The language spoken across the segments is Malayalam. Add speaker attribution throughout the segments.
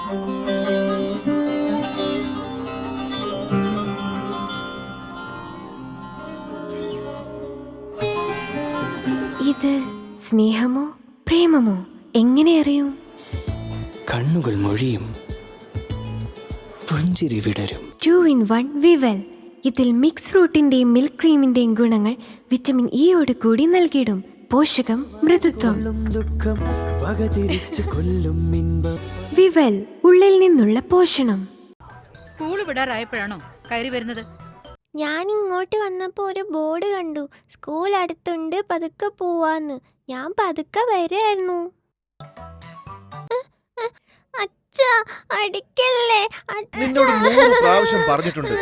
Speaker 1: ഇത് സ്നേഹമോ പ്രേമമോ എങ്ങനെ അറിയും?
Speaker 2: കണ്ണുകൾ മൊഴിയും, പുഞ്ചിരി വിടരും.
Speaker 1: 2-in-1 വിവൽ. ഇതിൽ മിക്സ് ഫ്രൂട്ടിന്റെയും മിൽക്ക് ക്രീമിന്റെയും ഗുണങ്ങൾ വിറ്റമിൻ ഇയോട് കൂടി നൽകിയിടും. പോഷകം, മൃദുത്വം. വിവൽ, ഉള്ളിൽ നിന്നുള്ള പോഷണം.
Speaker 3: സ്കൂൾ വിടാറായപ്പോഴാണോ കയറി വരുന്നത്?
Speaker 4: ഞാൻ ഇങ്ങോട്ട് വന്നപ്പോൾ ഒരു ബോർഡ് കണ്ടു, സ്കൂൾ അടുത്തുണ്ട്, പതുക്കെ പോവാന്ന്. ഞാൻ പതുക്കെ വരായിരുന്നു. അച്ഛാ, അടിക്കല്ലേ.
Speaker 5: നിന്നോട് 100 പ്രാവശ്യം പറഞ്ഞിട്ടുണ്ട്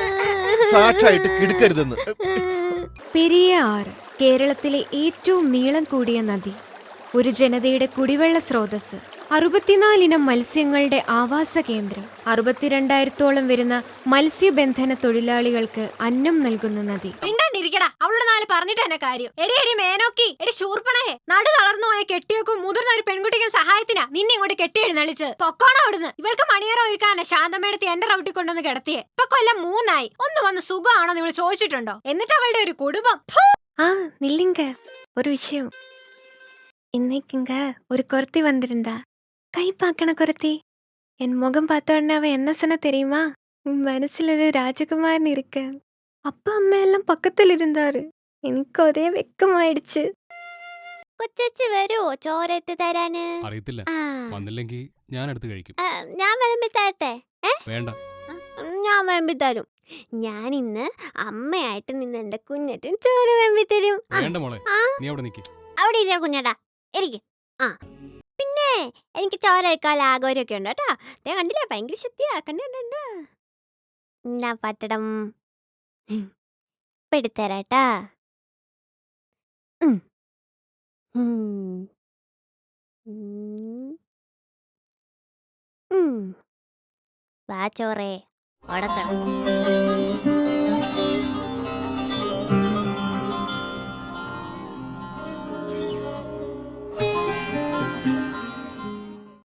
Speaker 5: സാക്ഷായിട്ട് കിടക്കരുതെന്ന്.
Speaker 1: പെരിയാർ കേരളത്തിലെ ഏറ്റവും നീളം കൂടിയ നദി, ഒരു ജനതയുടെ കുടിവെള്ള സ്രോതസ്, 64 ഇനം മത്സ്യങ്ങളുടെ ആവാസ കേന്ദ്രം, 62,000-ഓളം വരുന്ന മത്സ്യബന്ധന തൊഴിലാളികൾക്ക് അന്നം നൽകുന്ന നദി.
Speaker 6: മിണ്ടാണ്ടിരിക്കടാ, അവളോട് 4 പറഞ്ഞിട്ട് തന്നെ കാര്യം. എടി മേനോക്കി, എടി ശൂർപ്പണേ, നടു തളർന്നു പോയ കെട്ടിയോക്കും മുതിർന്ന ഒരു പെൺകുട്ടിക്കും സഹായത്തിനാ നിന്നെ ഇങ്ങോട്ട് കെട്ടിയെഴുന്നള്ളിച്ച് പൊക്കോണം അവിടുന്ന്. ഇവൾക്ക് മണിയറ ഒരുക്കാനെ ശാന്തമേടത്തി എന്റെ റൗട്ടി കൊണ്ടൊന്ന് കിടത്തിയേ. ഇപ്പൊ കൊല്ലം 3 ഒന്ന് വന്ന് സുഖമാണോ നിങ്ങൾ ചോദിച്ചിട്ടുണ്ടോ? എന്നിട്ട് അവളുടെ ഒരു കുടുംബം.
Speaker 1: ആ നില്ലിങ്ക, ഒരു விஷயம். இன்னைக்குங்க ஒரு குரத்தி வந்திருந்தா, கை பார்க்கண குரத்தி. என் முகம் பார்த்த உடனே அவன் என்ன சொன்ன தெரியுமா? உன் மனசுல ஒரு ராஜகுமாரன் இருக்கு. அப்பா அம்மா எல்லாம் பக்கத்துல இருந்தாரு. എനിക്ക് ഒരേ വെക്കമായിടുச்சு.
Speaker 4: കൊച്ചു വരുവോ ചോരത്ത് തരാന്?
Speaker 7: അറിയത്തില്ല, വന്നില്ലെങ്കിൽ ഞാൻ എടുത്ത് കഴിക്കും.
Speaker 4: ഞാൻ വിളമ്പി തരട്ടെ?
Speaker 7: വേണ്ട,
Speaker 4: ഞാൻ വിളമ്പി തരും. ഞാൻ ഇന്ന് അമ്മയായിട്ട് നിന്ന് എന്റെ കുഞ്ഞറ്റും ചോര വിളമ്പി തരും.
Speaker 7: വേണ്ട മോളെ, നീ അവിടെ നിൽക്ക്.
Speaker 4: അവിടെ ഇരിക്കണം കുഞ്ഞേട്ടാ, ഇരിക്കും. പിന്നെ എനിക്ക് ചോര എടുക്കാൻ ആഗ്രഹമൊക്കെ ഉണ്ട് കേട്ടാ. ഞാൻ കണ്ടില്ലേ, ഭയങ്കര ശക്തിയാ. കണ്ടുണ്ട് എന്നാ പറ്റടം എടുത്തരാട്ടാ. വാ ചോറേ, ഉടക്കണം.